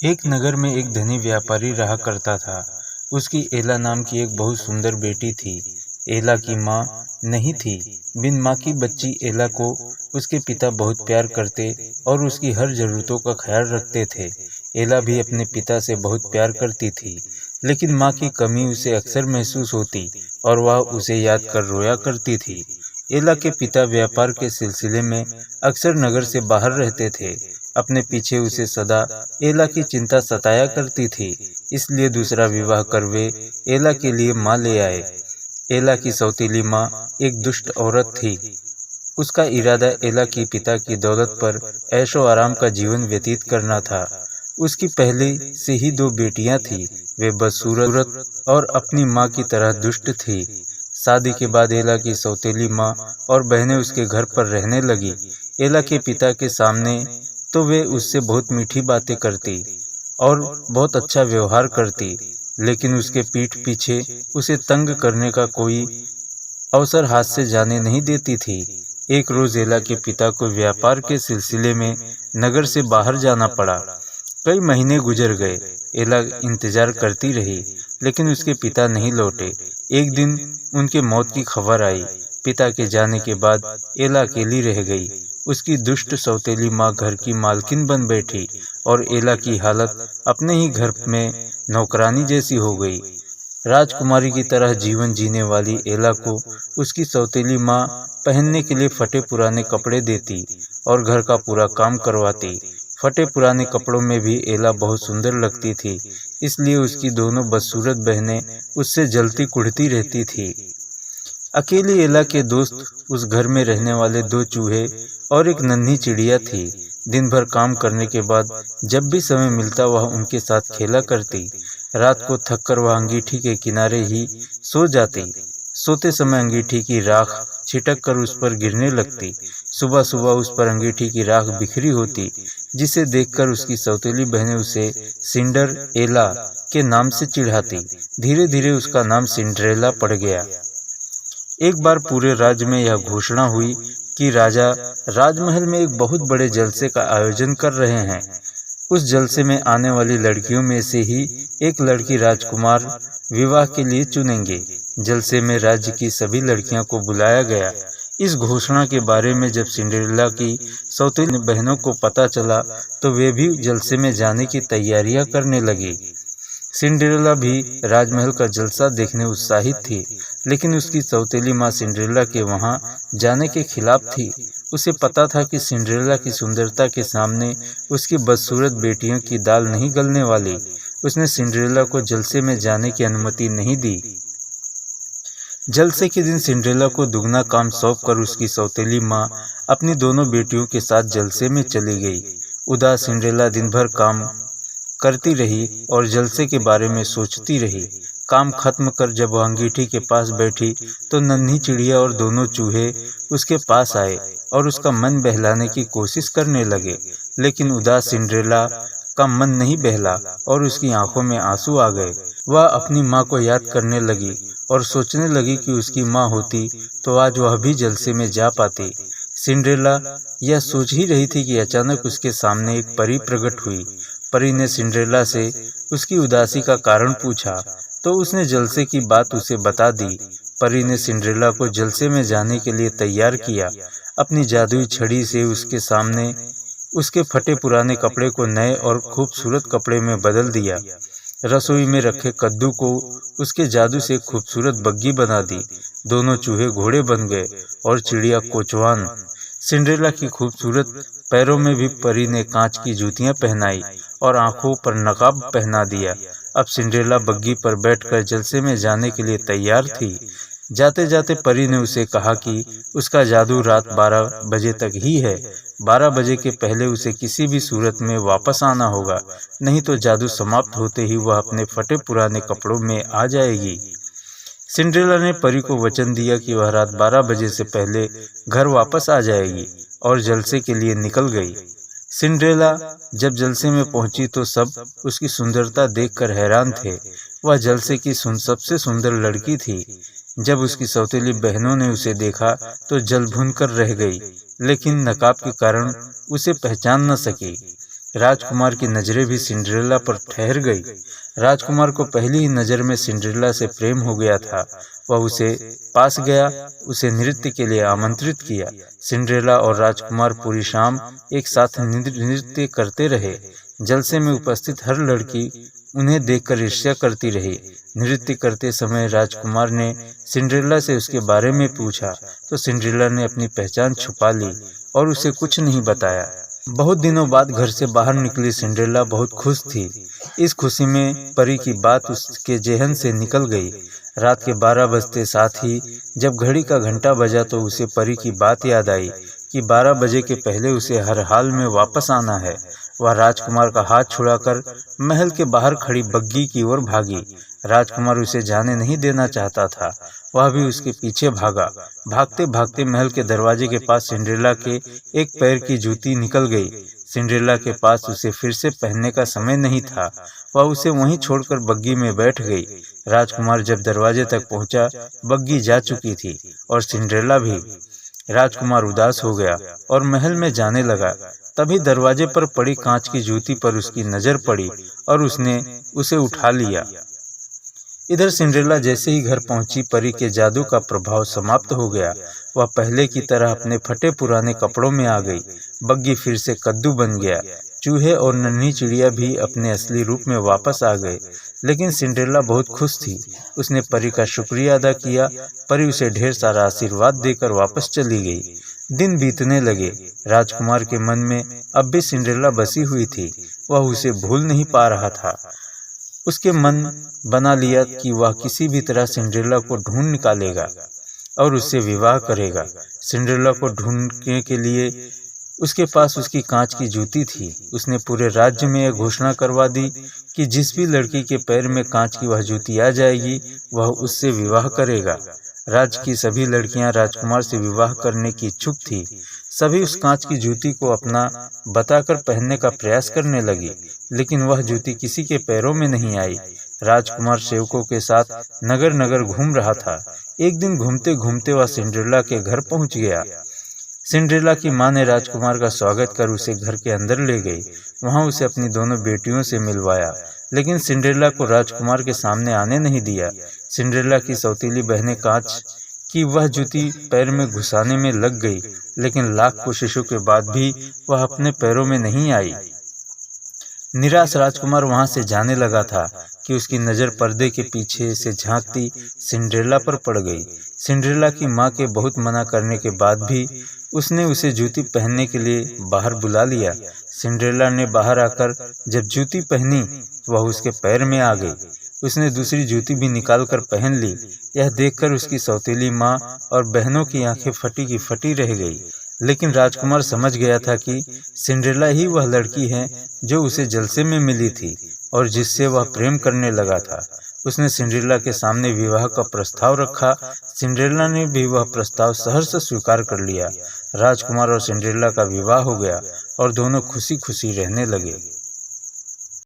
एक नगर में एक धनी व्यापारी रहा करता था। उसकी एला नाम की एक बहुत सुंदर बेटी थी। एला की माँ नहीं थी। बिन माँ की बच्ची एला को उसके पिता बहुत प्यार करते और उसकी हर जरूरतों का ख्याल रखते थे। एला भी अपने पिता से बहुत प्यार करती थी, लेकिन माँ की कमी उसे अक्सर महसूस होती और वह उसे याद कर रोया करती थी। एला के पिता व्यापार के सिलसिले में अक्सर नगर से बाहर रहते थे। अपने पीछे उसे सदा एला की चिंता सताया करती थी, इसलिए दूसरा विवाह कर वे एला के लिए माँ ले आए। एला की सौतेली माँ एक दुष्ट औरत थी। उसका इरादा एला की पिता की दौलत पर ऐशो आराम का जीवन व्यतीत करना था। उसकी पहले से ही दो बेटियां थीं। वे बदसूरत और अपनी माँ की तरह दुष्ट थी। शादी के बाद एला की सौतेली माँ और बहनें उसके घर पर रहने लगी। एला के पिता के सामने तो वे उससे बहुत मीठी बातें करती और बहुत अच्छा व्यवहार करती, लेकिन उसके पीठ पीछे उसे तंग करने का कोई अवसर हाथ से जाने नहीं देती थी। एक रोज एला के पिता को व्यापार के सिलसिले में नगर से बाहर जाना पड़ा। कई महीने गुजर गए। एला इंतजार करती रही, लेकिन उसके पिता नहीं लौटे। एक दिन उनके मौत की खबर आई। पिता के जाने के बाद एला अकेली रह गई। उसकी दुष्ट सौतेली माँ घर की मालकिन बन बैठी और एला की हालत अपने ही घर में नौकरानी जैसी हो गई। राजकुमारी की तरह जीवन जीने वाली एला को उसकी सौतेली माँ पहनने के लिए फटे पुराने कपड़े देती और घर का पूरा काम करवाती। फटे पुराने कपड़ों में भी एला बहुत सुंदर लगती थी, इसलिए उसकी दोनों बदसूरत बहनें उससे जलती कुढ़ती रहती थी। अकेली एला के दोस्त उस घर में रहने वाले दो चूहे और एक नन्ही चिड़िया थी। दिन भर काम करने के बाद जब भी समय मिलता वह उनके साथ खेला करती। रात को थककर वह अंगीठी के किनारे ही सो जाती। सोते समय अंगीठी की राख छिटक कर उस पर गिरने लगती। सुबह सुबह उस पर अंगीठी की राख बिखरी होती, जिसे देखकर उसकी सौतेली बहनें उसे सिंडर एला के नाम से चिढ़ाती। धीरे धीरे उसका नाम सिंड्रेला पड़ गया। एक बार पूरे राज्य में यह घोषणा हुई कि राजा राजमहल में एक बहुत बड़े जलसे का आयोजन कर रहे हैं। उस जलसे में आने वाली लड़कियों में से ही एक लड़की राजकुमार विवाह के लिए चुनेंगे। जलसे में राज्य की सभी लड़कियों को बुलाया गया। इस घोषणा के बारे में जब सिंड्रेला की सौतेली बहनों को पता चला तो वे भी जलसे में जाने की तैयारियां करने लगी। सिंड्रेला भी राजमहल का जलसा देखने उत्साहित थी, लेकिन उसकी सौतेली माँ सिंड्रेला के वहां जाने के खिलाफ थी। उसे पता था कि सिंड्रेला की सुंदरता के सामने उसकी बदसूरत बेटियों की दाल नहीं गलने वाली। उसने सिंड्रेला को जलसे में जाने की अनुमति नहीं दी। जलसे के दिन सिंड्रेला को दुगना काम सौंपकर उसकी सौतेली माँ अपनी दोनों बेटियों के साथ जलसे में चली गई। उदास सिंड्रेला दिन भर काम करती रही और जलसे के बारे में सोचती रही। काम खत्म कर जब वह अंगीठी के पास बैठी तो नन्ही चिड़िया और दोनों चूहे उसके पास आए और उसका मन बहलाने की कोशिश करने लगे, लेकिन उदास सिंड्रेला का मन नहीं बहला और उसकी आंखों में आंसू आ गए। वह अपनी माँ को याद करने लगी और सोचने लगी कि उसकी माँ होती तो आज वह भी जलसे में जा पाती। सिंड्रेला यह सोच ही रही थी कि अचानक उसके सामने एक परी प्रकट हुई। परी ने सिंड्रेला से उसकी उदासी का कारण पूछा तो उसने जलसे की बात उसे बता दी। परी ने सिंड्रेला को जलसे में जाने के लिए तैयार किया। अपनी जादुई छड़ी से उसके सामने उसके फटे पुराने कपड़े को नए और खूबसूरत कपड़े में बदल दिया। रसोई में रखे कद्दू को उसके जादू से खूबसूरत बग्गी बना दी। दोनों चूहे घोड़े बन गए और चिड़िया कोचवान। सिंड्रेला की खूबसूरत पैरों में भी परी ने कांच की जूतियां पहनाई और आंखों पर नकाब पहना दिया। अब सिंड्रेला बग्गी पर बैठकर जलसे में जाने के लिए तैयार थी। जाते जाते परी ने उसे कहा कि उसका जादू रात 12 बजे तक ही है। 12 बजे के पहले उसे किसी भी सूरत में वापस आना होगा, नहीं तो जादू समाप्त होते ही वह अपने फटे पुराने कपड़ों में आ जाएगी। सिंड्रेला ने परी को वचन दिया कि वह रात 12 बजे से पहले घर वापस आ जाएगी और जलसे के लिए निकल गई। सिंड्रेला जब जलसे में पहुंची तो सब उसकी सुंदरता देखकर हैरान थे। वह जलसे की सबसे सुंदर लड़की थी। जब उसकी सौतेली बहनों ने उसे देखा तो जल भुन कर रह गई, लेकिन नकाब के कारण उसे पहचान न सकी। राजकुमार की नजरें भी सिंड्रेला पर ठहर गई। राजकुमार को पहली ही नजर में सिंड्रेला से प्रेम हो गया था। वह उसे पास गया, उसे नृत्य के लिए आमंत्रित किया। सिंड्रेला और राजकुमार पूरी शाम एक साथ नृत्य करते रहे। जलसे में उपस्थित हर लड़की उन्हें देखकर ईर्ष्या करती रही। नृत्य करते समय राजकुमार ने सिंड्रेला से उसके बारे में पूछा तो सिंड्रेला ने अपनी पहचान छुपा ली और उसे कुछ नहीं बताया। बहुत दिनों बाद घर से बाहर निकली सिंड्रेला बहुत खुश थी। इस खुशी में परी की बात उसके जेहन से निकल गई। रात के 12 बजते साथ ही जब घड़ी का घंटा बजा तो उसे परी की बात याद आई कि 12 बजे के पहले उसे हर हाल में वापस आना है। वह राजकुमार का हाथ छुड़ाकर महल के बाहर खड़ी बग्गी की ओर भागी। राजकुमार उसे जाने नहीं देना चाहता था। वह भी उसके पीछे भागा। भागते भागते महल के दरवाजे के पास सिंड्रेला के एक पैर की जूती निकल गई। सिंड्रेला के पास उसे फिर से पहनने का समय नहीं था। वह उसे वहीं छोड़कर बग्गी में बैठ गई। राजकुमार जब दरवाजे तक पहुंचा, बग्गी जा चुकी थी और सिंड्रेला भी। राजकुमार उदास हो गया और महल में जाने लगा। तभी दरवाजे पर पड़ी कांच की जूती पर उसकी नजर पड़ी और उसने उसे उठा लिया। इधर सिंड्रेला जैसे ही घर पहुंची, परी के जादू का प्रभाव समाप्त हो गया। वह पहले की तरह अपने फटे पुराने कपड़ों में आ गई। बग्गी फिर से कद्दू बन गया। चूहे और नन्ही चिड़िया भी अपने असली रूप में वापस आ गए। लेकिन सिंड्रेला बहुत खुश थी। उसने परी का शुक्रिया अदा किया। परी उसे ढेर सारा आशीर्वाद देकर वापस चली गई। दिन बीतने लगे। राजकुमार के मन में अब भी सिंड्रेला बसी हुई थी। वह उसे भूल नहीं पा रहा था। उसके मन बना लिया कि वह किसी भी तरह सिंड्रेला को ढूंढ निकालेगा और उससे विवाह करेगा। सिंड्रेला को ढूंढने के लिए उसके पास उसकी कांच की जूती थी। उसने पूरे राज्य में यह घोषणा करवा दी कि जिस भी लड़की के पैर में कांच की वह जूती आ जाएगी, वह उससे विवाह करेगा। राज्य की सभी लड़कियां राजकुमार से विवाह करने की इच्छुक थी। सभी उस कांच की जूती को अपना बताकर पहनने का प्रयास करने लगी, लेकिन वह जूती किसी के पैरों में नहीं आई। राजकुमार सेवकों के साथ नगर नगर घूम रहा था। एक दिन घूमते घूमते वह सिंड्रेला के घर पहुंच गया। सिंड्रेला की मां ने राजकुमार का स्वागत कर उसे घर के अंदर ले गई। वहां उसे अपनी दोनों बेटियों से मिलवाया, लेकिन सिंड्रेला को राजकुमार के सामने आने नहीं दिया। सिंड्रेला की सौतीली बहनें कांच की वह जूती पैर में घुसाने में लग गई, लेकिन लाख कोशिशों के बाद भी वह अपने पैरों में नहीं आई। निराश राजकुमार वहां से जाने लगा था कि उसकी नजर पर्दे के पीछे से झांकती सिंड्रेला पर पड़ गई। सिंड्रेला की मां के बहुत मना करने के बाद भी उसने उसे जूती पहनने के लिए बाहर बुला लिया। सिंड्रेला ने बाहर आकर जब जूती पहनी, वह उसके पैर में आ गई। उसने दूसरी जूती भी निकालकर पहन ली। यह देखकर उसकी सौतेली माँ और बहनों की आंखें फटी की फटी रह गई। लेकिन राजकुमार समझ गया था कि सिंड्रेला ही वह लड़की है जो उसे जलसे में मिली थी और जिससे वह प्रेम करने लगा था। उसने सिंड्रेला के सामने विवाह का प्रस्ताव रखा। सिंड्रेला ने भी वह प्रस्ताव सहर्ष स्वीकार कर लिया। राजकुमार और सिंड्रेला का विवाह हो गया और दोनों खुशी खुशी रहने लगे।